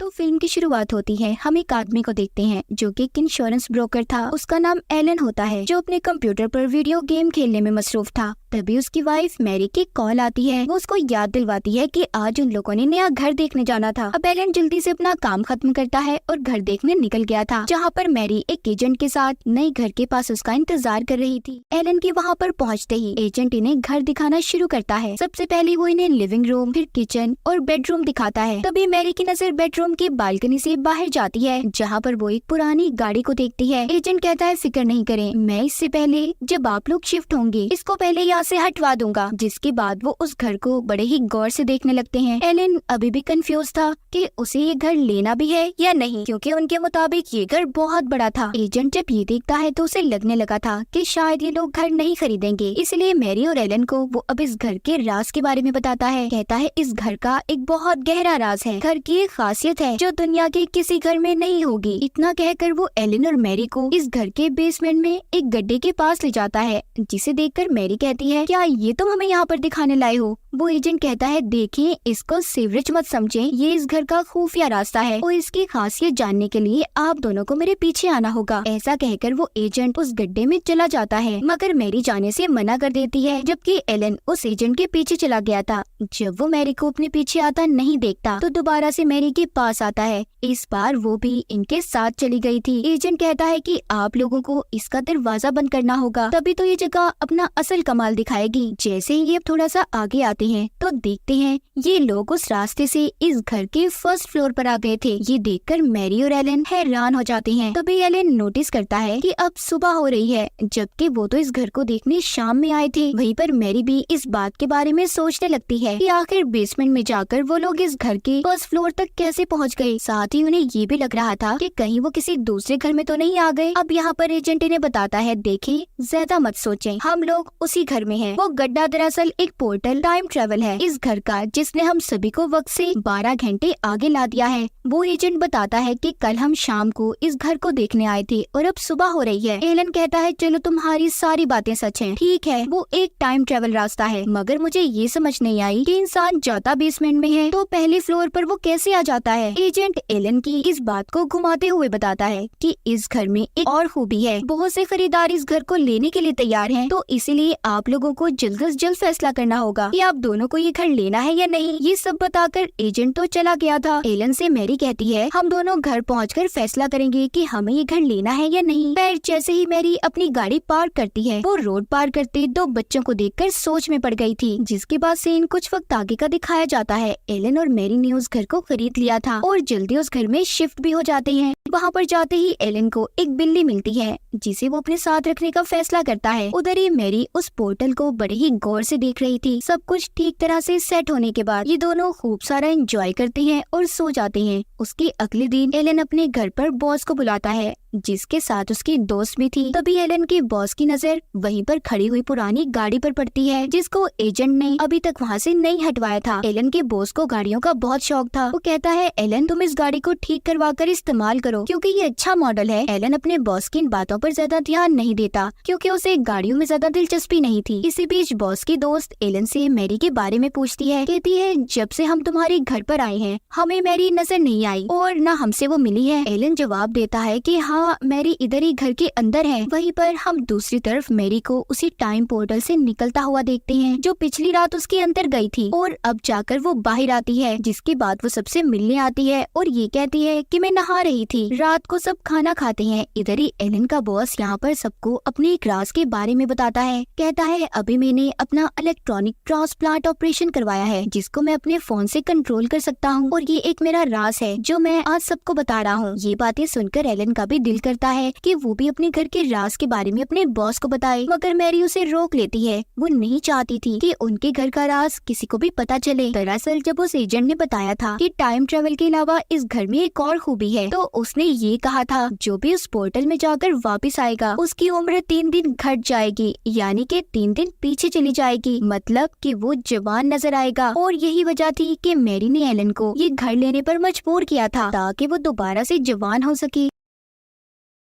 तो फिल्म की शुरुआत होती है। हम एक आदमी को देखते हैं जो कि एक इंश्योरेंस ब्रोकर था। उसका नाम एलन होता है, जो अपने कंप्यूटर पर वीडियो गेम खेलने में मसरूफ था। तभी उसकी वाइफ मैरी की कॉल आती है। वो उसको याद दिलवाती है कि आज उन लोगों ने नया घर देखने जाना था। अब एलन जल्दी से अपना काम खत्म करता है और घर देखने निकल गया था, जहाँ पर मैरी एक एजेंट के साथ नए घर के पास उसका इंतजार कर रही थी। एलन के वहाँ पर पहुँचते ही एजेंट इन्हें घर दिखाना शुरू करता है। सबसे पहले वो इन्हें लिविंग रूम, फिर किचन और बेडरूम दिखाता है। तभी मैरी की नजर बेडरूम की बालकनी से बाहर जाती है, जहाँ पर वो एक पुरानी गाड़ी को देखती है। एजेंट कहता है फिक्र नहीं करें, मैं इससे पहले जब आप लोग शिफ्ट होंगे इसको पहले यहाँ से हटवा दूंगा। जिसके बाद वो उस घर को बड़े ही गौर से देखने लगते हैं। एलन अभी भी कंफ्यूज था कि उसे ये घर लेना भी है या नहीं, क्योंकि उनके मुताबिक ये घर बहुत बड़ा था। एजेंट जब ये देखता है तो उसे लगने लगा था कि शायद ये लोग घर नहीं खरीदेंगे। इसलिए मैरी और एलन को वो अब इस घर के राज के बारे में बताता है। कहता है इस घर का एक बहुत गहरा राज है, घर की एक खासियत है जो दुनिया के किसी घर में नहीं होगी। इतना कहकर वो एलन और मैरी को इस घर के बेसमेंट में एक गड्ढे के पास ले जाता है, जिसे देखकर मैरी कहती है क्या ये तुम हमें यहाँ पर दिखाने लाए हो। वो एजेंट कहता है देखिए, इसको सीवरेज मत समझें, ये इस घर का खुफिया रास्ता है और इसकी खासियत जानने के लिए आप दोनों को मेरे पीछे आना होगा। ऐसा कहकर वो एजेंट उस गड्ढे में चला जाता है, मगर मैरी जाने से मना कर देती है, जबकि एलन उस एजेंट के पीछे चला गया था। जब वो मैरी को अपने पीछे आता नहीं देखता तो दोबारा से मैरी के पास आता है। इस बार वो भी इनके साथ चली गई थी। एजेंट कहता है कि आप लोगों को इसका दरवाजा बंद करना होगा, तभी तो ये जगह अपना असल कमाल दिखाएगी। जैसे ही ये थोड़ा सा आगे आते हैं तो देखते हैं ये लोग उस रास्ते से इस घर के फर्स्ट फ्लोर पर आ गए थे। ये देखकर मैरी और एलन हैरान हो जाते हैं। तभी एलन नोटिस करता है कि अब सुबह हो रही है, जबकि वो तो इस घर को देखने शाम में आए थे। वहीं पर मैरी भी इस बात के बारे में सोचने लगती है कि आखिर बेसमेंट में जाकर वो लोग इस घर के फर्स्ट फ्लोर तक कैसे पहुंच गए। साथ ही उन्हें ये भी लग रहा था कि कहीं वो किसी दूसरे घर में तो नहीं आ गए। अब यहाँ पर एजेंट इन्हें बताता है देखिए, ज्यादा मत सोचें, हम लोग उसी घर में हैं। वो गड्ढा दरअसल एक पोर्टल टाइम ट्रेवल है इस घर का, जिसने हम सभी को वक्त से 12 घंटे आगे ला दिया है। वो एजेंट बताता है कि कल हम शाम को इस घर को देखने आए थे और अब सुबह हो रही है। एलन कहता है चलो तुम्हारी सारी बातें सच हैं, ठीक है वो एक टाइम ट्रेवल रास्ता है, मगर मुझे ये समझ नहीं आई कि इंसान जाता बेसमेंट में है तो पहले फ्लोर पर वो कैसे आ जाता है। एजेंट एलन की इस बात को घुमाते हुए बताता है कि इस घर में एक और खूबी है, बहुत से खरीदार इस घर को लेने के लिए तैयार हैं, तो इसीलिए आप लोगों को जल्द से जल्द फैसला करना होगा कि आप दोनों को ये घर लेना है या नहीं। ये सब बताकर एजेंट तो चला गया था। एलन से मैरी कहती है हम दोनों घर पहुंचकर फैसला करेंगे कि हमें ये घर लेना है या नहीं। पर जैसे ही मैरी अपनी गाड़ी पार्क करती है, वो रोड पार करते 2 बच्चों को देखकर सोच में पड़ गई थी, जिसके बाद सीन कुछ वक्त आगे का दिखाया जाता है। एलन और मैरी ने उस घर को खरीद लिया था और जल्दी उस घर में शिफ्ट भी हो जाते हैं। वहाँ पर जाते ही एलन को एक बिल्ली मिलती है, जिसे वो अपने साथ रखने का फैसला करता है। उधर ही मैरी उस पोर्टल को बड़े ही गौर से देख रही थी। सब कुछ ठीक तरह से सेट होने के बाद ये दोनों खूब सारा एंजॉय करते हैं और सो जाते हैं। उसके अगले दिन एलन अपने घर पर बॉस को बुलाता है, जिसके साथ उसकी दोस्त भी थी। तभी एलन के बॉस की नजर वहीं पर खड़ी हुई पुरानी गाड़ी पर पड़ती है, जिसको एजेंट ने अभी तक वहाँ से नहीं हटवाया था। एलन के बॉस को गाड़ियों का बहुत शौक था। वो कहता है एलन तुम इस गाड़ी को ठीक करवा कर इस्तेमाल करो, क्योंकि ये अच्छा मॉडल है। एलन अपने बॉस की इन बातों पर ज्यादा ध्यान नहीं देता, क्योंकि उसे गाड़ियों में ज्यादा दिलचस्पी नहीं थी। इसी बीच बॉस की दोस्त एलन से मैरी के बारे में पूछती है। कहती है जब से हम तुम्हारे घर पर आए हैं हमें मैरी नजर नहीं आई और न हमसे वो मिली है। एलन जवाब देता है कि हाँ मैरी इधर ही घर के अंदर है। वहीं पर हम दूसरी तरफ मैरी को उसी टाइम पोर्टल से निकलता हुआ देखते हैं, जो पिछली रात उसके अंदर गई थी और अब जाकर वो बाहर आती है। जिसके बाद वो सबसे मिलने आती है और ये कहती है कि मैं नहा रही थी। रात को सब खाना खाते हैं। इधर ही एलन का बॉस यहाँ पर सबको अपने एक राज के बारे में बताता है। कहता है अभी मैंने अपना इलेक्ट्रॉनिक ट्रांसप्लांट ऑपरेशन करवाया है, जिसको मैं अपने फोन से कंट्रोल कर सकता हूँ और ये एक मेरा राज है जो मैं आज सबको बता रहा हूँ। ये बातें सुनकर एलन का भी दिल करता है कि वो भी अपने घर के राज के बारे में अपने बॉस को बताए, मगर मैरी उसे रोक लेती है। वो नहीं चाहती थी कि उनके घर का राज किसी को भी पता चले। दरअसल जब उस एजेंट ने बताया था कि टाइम ट्रेवल के अलावा इस घर में एक और खूबी है, तो उसने ये कहा था जो भी उस पोर्टल में जाकर वापस आएगा उसकी उम्र 3 दिन घट जाएगी, यानी कि 3 दिन पीछे चली जाएगी, मतलब कि वो जवान नजर आएगा। और यही वजह थी कि मैरी ने एलन को ये घर लेने पर मजबूर किया था, ताकि वो दोबारा से जवान हो सके।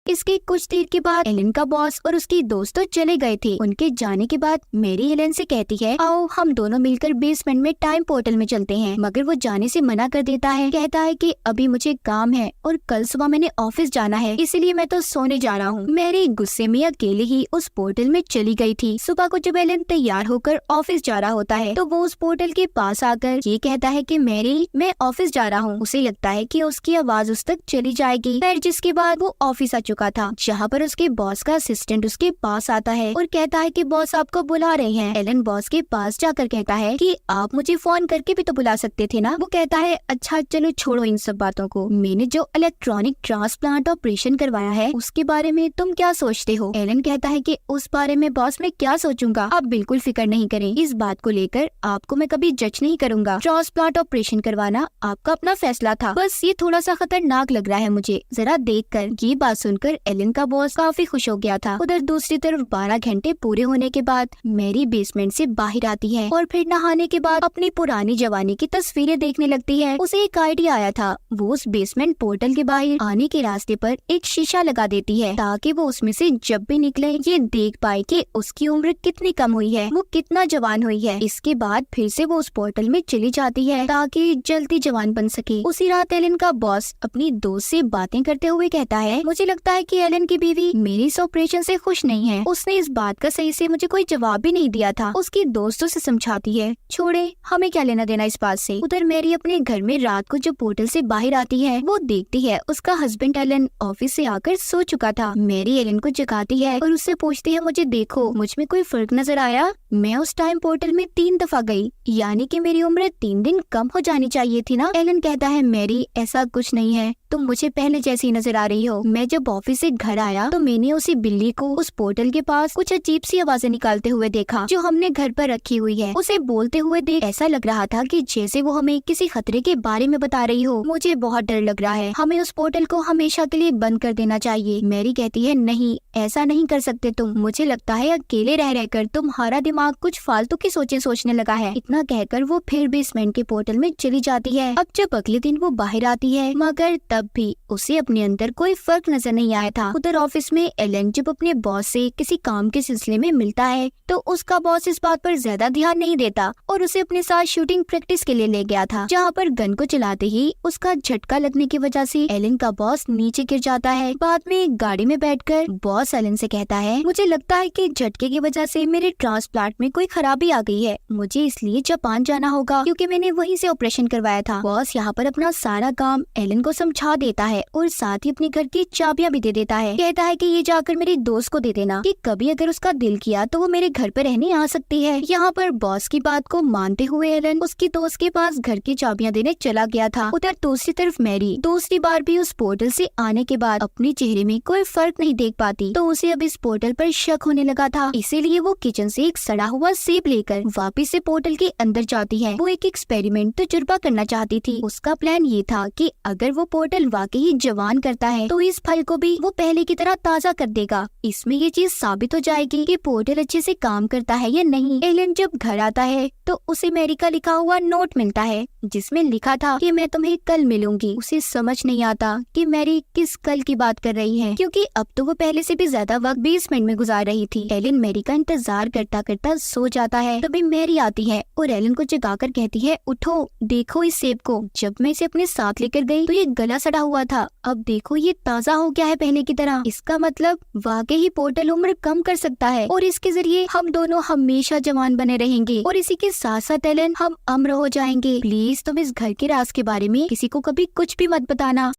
इसके कुछ देर के बाद एलन का बॉस और उसकी दोस्त तो चले गए थे। उनके जाने के बाद मैरी एलन से कहती है, आओ हम दोनों मिलकर बेसमेंट में टाइम पोर्टल में चलते हैं, मगर वो जाने से मना कर देता है। कहता है कि अभी मुझे काम है और कल सुबह मैंने ऑफिस जाना है, इसलिए मैं तो सोने जा रहा हूँ। मैरी गुस्से में अकेले ही उस पोर्टल में चली गई थी। सुबह को जब एलन तैयार होकर ऑफिस जा रहा होता है तो वो उस पोर्टल के पास आकर ये कहता है कि मैरी मैं ऑफिस जा रहा हूँ। उसे लगता है कि उसकी आवाज उस तक चली जाएगी। फिर जिसके बाद वो ऑफिस आ चुका था, जहाँ पर उसके बॉस का असिस्टेंट उसके पास आता है और कहता है कि बॉस आपको बुला रहे हैं। एलन बॉस के पास जाकर कहता है कि आप मुझे फोन करके भी तो बुला सकते थे ना। वो कहता है अच्छा चलो छोड़ो इन सब बातों को, मैंने जो इलेक्ट्रॉनिक ट्रांसप्लांट ऑपरेशन करवाया है उसके बारे में तुम क्या सोचते हो। एलन कहता है कि उस बारे में बॉस मैं क्या सोचूंगा, आप बिल्कुल फिक्र नहीं करें, इस बात को लेकर आपको मैं कभी जज नहीं करूंगा। ट्रांसप्लांट ऑपरेशन करवाना आपका अपना फैसला था, बस ये थोड़ा सा खतरनाक लग रहा है मुझे जरा देखकर। ये बात सुनकर एलन का बॉस काफी खुश हो गया था। उधर दूसरी तरफ 12 घंटे पूरे होने के बाद मैरी बेसमेंट से बाहर आती है और फिर नहाने के बाद अपनी पुरानी जवानी की तस्वीरें देखने लगती है। उसे एक आइडिया आया था, वो उस बेसमेंट पोर्टल के बाहर आने के रास्ते पर एक शीशा लगा देती है ताकि वो उसमें से जब भी निकले ये देख पाए कि उसकी उम्र कितनी कम हुई है, वो कितना जवान हुई है। इसके बाद फिर से वो उस पोर्टल में चली जाती है ताकि जल्दी जवान बन सके। उसी रात एलन का बॉस अपनी दोस्त से बातें करते हुए कहता है, मुझे लगता है कि एलन की बीवी मेरी इस ऑपरेशन से खुश नहीं है, उसने इस बात का सही से मुझे कोई जवाब भी नहीं दिया था। उसकी दोस्तों से समझाती है, छोड़े हमें क्या लेना देना इस बात से। उधर मैरी अपने घर में रात को जो पोर्टल से बाहर आती है वो देखती है उसका हस्बैंड एलन ऑफिस से आकर सो चुका था। मैरी एलन को जगाती है और उससे पूछती है, मुझे देखो मुझ में कोई फर्क नजर आया, मैं उस टाइम पोर्टल में 3 दफा गई, यानी कि मेरी उम्र 3 दिन कम हो जानी चाहिए थी ना। एलन कहता है, मैरी ऐसा कुछ नहीं है, तुम मुझे पहले जैसी नजर आ रही हो। मैं जब ऑफिस से घर आया तो मैंने उसी बिल्ली को उस पोर्टल के पास कुछ अजीब सी आवाजें निकालते हुए देखा जो हमने घर पर रखी हुई है। उसे बोलते हुए देख ऐसा लग रहा था कि जैसे वो हमें किसी खतरे के बारे में बता रही हो। मुझे बहुत डर लग रहा है, हमें उस पोर्टल को हमेशा के लिए बंद कर देना चाहिए। मैरी कहती है, नहीं ऐसा नहीं कर सकते तुम, मुझे लगता है अकेले रह रहकर तुम्हारा दिमाग कुछ फालतू की सोचें सोचने लगा है। इतना कहकर वो फिर बेसमेंट के पोर्टल में चली जाती है। अब जब अगले दिन वो बाहर आती है मगर तब भी उसे अपने अंदर कोई फर्क नजर नहीं आया था। उधर ऑफिस में एलन जब अपने बॉस से किसी काम के सिलसिले में मिलता है तो उसका बॉस इस बात पर ज्यादा ध्यान नहीं देता और उसे अपने साथ शूटिंग प्रैक्टिस के लिए ले गया था, जहाँ पर गन को चलाते ही उसका झटका लगने की वजह से एलन का बॉस नीचे गिर जाता है। बाद में गाड़ी में बैठकर बॉस एलन से कहता है, मुझे लगता है कि झटके की वजह से मेरे ट्रांसप्लांट में कोई खराबी आ गई है, मुझे इसलिए जापान जाना होगा क्योंकि मैंने वहीं से ऑपरेशन करवाया था। बॉस यहाँ पर अपना सारा काम एलन को समझा देता है और साथ ही अपने घर की चाबियां भी दे देता है। कहता है कि ये जाकर मेरी दोस्त को दे देना कि कभी अगर उसका दिल किया तो वो मेरे घर पर रहने आ सकती है। यहाँ पर बॉस की बात को मानते हुए एलन उसकी दोस्त के पास घर की चाबियां देने चला गया था। उधर दूसरी तरफ मैरी दूसरी बार भी उस पोर्टल से आने के बाद अपने चेहरे में कोई फर्क नहीं देख पाती, तो उसे अब इस पोर्टल पर शक होने लगा था। इसीलिए वो किचन से एक सड़ा हुआ सेब लेकर वापस से पोर्टल के अंदर जाती है। वो एक एक्सपेरिमेंट तजुर्बा करना चाहती थी। उसका प्लान ये था कि अगर वो पोर्टल वाकई जवान करता है तो इस फल को भी वो पहले की तरह ताजा कर देगा। इसमें ये चीज साबित हो जाएगी कि पोर्टल अच्छे से काम करता है या नहीं। एलन जब घर आता है तो उसे मैरी का लिखा हुआ नोट मिलता है जिसमें लिखा था कि मैं तुम्हें कल मिलूंगी। उसे समझ नहीं आता कि मैरी किस कल की बात कर रही है क्योंकि अब तो वो पहले से भी ज्यादा वक्त बेसमेंट में गुजार रही थी। एलन मैरी का इंतजार करता करता सो जाता है। तभी मैरी आती है और एलन को जगाकर कहती है, उठो देखो इस सेब को, जब मैं इसे अपने साथ लेकर गई तो ये गला सड़ा हुआ था, अब देखो ये ताजा हो गया है पहले की तरह। इसका मतलब वाकई ही पोर्टल उम्र कम कर सकता है और इसके जरिए हम दोनों हमेशा जवान बने रहेंगे और इसी के साथ साथ एलन हम अमर हो जाएंगे। प्लीज तुम इस घर के राज के बारे में किसी को कभी कुछ भी मत बताना।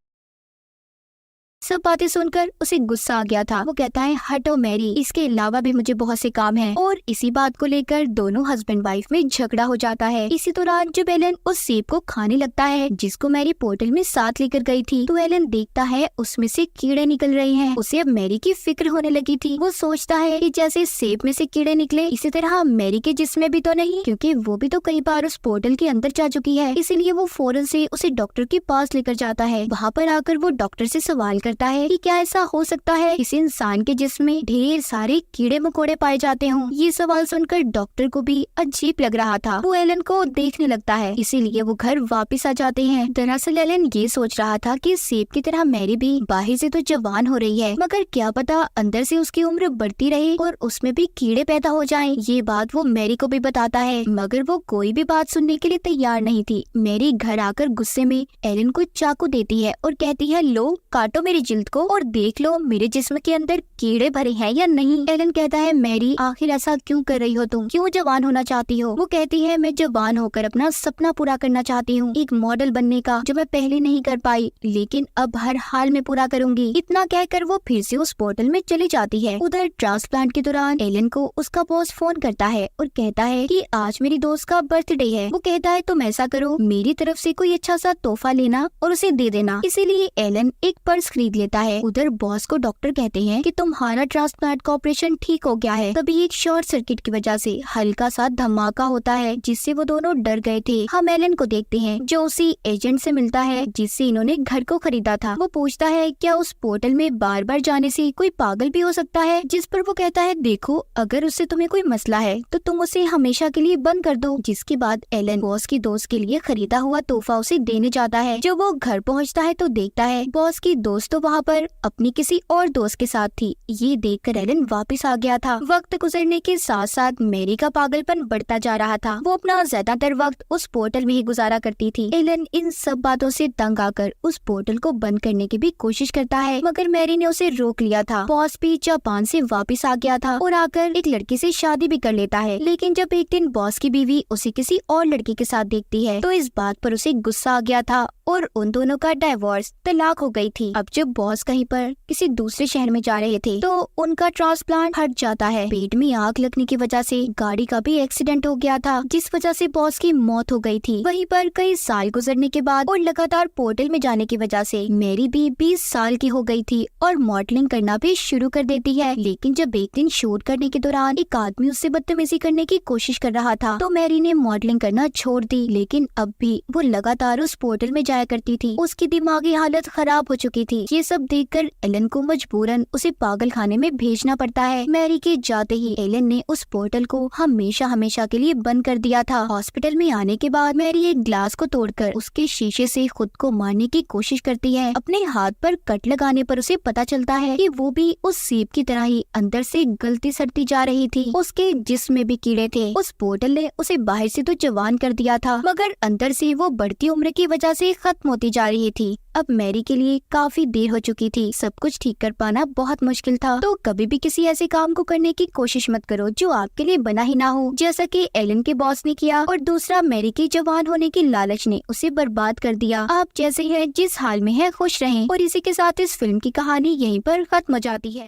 सब बातें सुनकर उसे गुस्सा आ गया था। वो कहता है, हटो मैरी, इसके अलावा भी मुझे बहुत से काम हैं। और इसी बात को लेकर दोनों हस्बैंड वाइफ में झगड़ा हो जाता है। इसी दौरान जब एलन उस सेब को खाने लगता है जिसको मैरी पोर्टल में साथ लेकर गई थी तो एलन देखता है उसमें से कीड़े निकल रहे हैं। उसे अब मैरी की फिक्र होने लगी थी। वो सोचता है कि जैसे सेब में से कीड़े निकले इसी तरह मैरी के जिस्म भी तो नहीं, क्योंकि वो भी तो कई बार उस पोर्टल के अंदर जा चुकी है। इसीलिए वो फौरन से उसे डॉक्टर के पास लेकर जाता है। वहाँ पर आकर वो डॉक्टर से सवाल करता करता है कि क्या ऐसा हो सकता है किसी इंसान के जिस्म में ढेर सारे कीड़े मकोड़े पाए जाते हों। ये सवाल सुनकर डॉक्टर को भी अजीब लग रहा था। वो एलन को देखने लगता है, इसीलिए वो घर वापस आ जाते हैं। दरअसल एलन ये सोच रहा था कि सेब की तरह मैरी भी बाहर से तो जवान हो रही है, मगर क्या पता अंदर से उसकी उम्र बढ़ती रहे और उसमें भी कीड़े पैदा हो जाएं। ये बात वो मैरी को भी बताता है, मगर वो कोई भी बात सुनने के लिए तैयार नहीं थी। मैरी घर आकर गुस्से में एलन को चाकू देती है और कहती है, लो काटो मेरी जिल्द को और देख लो मेरे जिस्म के अंदर कीड़े भरे हैं या नहीं। एलन कहता है, मैरी आखिर ऐसा क्यों कर रही हो तुम, क्यों जवान होना चाहती हो? वो कहती है, मैं जवान होकर अपना सपना पूरा करना चाहती हूँ, एक मॉडल बनने का, जो मैं पहले नहीं कर पाई लेकिन अब हर हाल में पूरा करूंगी। इतना कहकर वो फिर से उस पोर्टल में चली जाती है। उधर ट्रांसप्लांट के दौरान एलन को उसका बॉस फोन करता है और कहता है कि आज मेरी दोस्त का बर्थडे है। वो कहता है, तुम ऐसा करो, मेरी तरफ से कोई अच्छा सा तोहफा लेना और उसे दे देना। इसीलिए एलन एक पर्स खरीद लेता है। उधर बॉस को डॉक्टर कहते हैं कि तुम्हारा ट्रांसप्लांट का ऑपरेशन ठीक हो गया है। तभी एक शॉर्ट सर्किट की वजह से हल्का सा धमाका होता है, जिससे वो दोनों डर गए थे। हम एलन को देखते हैं जो उसी एजेंट से मिलता है जिससे इन्होंने घर को खरीदा था। वो पूछता है, क्या उस पोर्टल में बार बार जाने से कोई पागल भी हो सकता है? जिस पर वो कहता है, देखो अगर उससे तुम्हें कोई मसला है तो तुम उसे हमेशा के लिए बंद कर दो। जिसके बाद एलन बॉस की दोस्त के लिए खरीदा हुआ तोहफा उसे देने जाता है। जब वो घर पहुंचता है तो देखता है बॉस की दोस्त तो वहाँ पर अपनी किसी और दोस्त के साथ थी। ये देखकर एलन वापस आ गया था। वक्त गुजरने के साथ साथ मैरी का पागलपन बढ़ता जा रहा था। वो अपना ज्यादातर वक्त उस पोर्टल में ही गुजारा करती थी। एलन इन सब बातों से तंग आकर उस पोर्टल को बंद करने की भी कोशिश करता है, मगर मैरी ने उसे रोक लिया था। बॉस भी जापान से वापस आ गया था और आकर एक लड़की से शादी भी कर लेता है। लेकिन जब एक दिन बॉस की बीवी उसे किसी और लड़के के साथ देखती है तो इस बात पर उसे गुस्सा आ गया था और उन दोनों का डाइवोर्स, तलाक हो गई थी। अब जब बॉस कहीं पर किसी दूसरे शहर में जा रहे थे तो उनका ट्रांसप्लांट हट जाता है। पेट में आग लगने की वजह से गाड़ी का भी एक्सीडेंट हो गया था, जिस वजह से बॉस की मौत हो गई थी। वहीं पर कई साल गुजरने के बाद और लगातार पोर्टल में जाने की वजह से मैरी भी 20 साल की हो गई थी और मॉडलिंग करना भी शुरू कर देती है। लेकिन जब एक दिन शूट करने के दौरान एक आदमी उससे बदतमीजी करने की कोशिश कर रहा था तो मैरी ने मॉडलिंग करना छोड़ दी। लेकिन अब भी वो लगातार उस पोर्टल में जाया करती थी। उसकी दिमागी हालत खराब हो चुकी थी। ये सब देखकर एलन को मजबूरन उसे पागल खाने में भेजना पड़ता है। मैरी के जाते ही एलन ने उस पोर्टल को हमेशा हमेशा के लिए बंद कर दिया था। हॉस्पिटल में आने के बाद मैरी एक ग्लास को तोड़कर उसके शीशे से खुद को मारने की कोशिश करती है। अपने हाथ पर कट लगाने पर उसे पता चलता है कि वो भी उस सेब की तरह ही अंदर से गलती सड़ती जा रही थी। उसके जिस्म में भी कीड़े थे। उस पोर्टल ने उसे बाहर से तो जवान कर दिया था, मगर अंदर से वो बढ़ती उम्र की वजह से खत्म होती जा रही थी। अब मैरी के लिए काफी देर हो चुकी थी। सब कुछ ठीक कर पाना बहुत मुश्किल था। तो कभी भी किसी ऐसे काम को करने की कोशिश मत करो जो आपके लिए बना ही ना हो, जैसा कि एलन के बॉस ने किया। और दूसरा, मैरी के जवान होने की लालच ने उसे बर्बाद कर दिया। आप जैसे हैं जिस हाल में है खुश रहें। और इसी के साथ इस फिल्म की कहानी यहीं पर खत्म हो जाती है।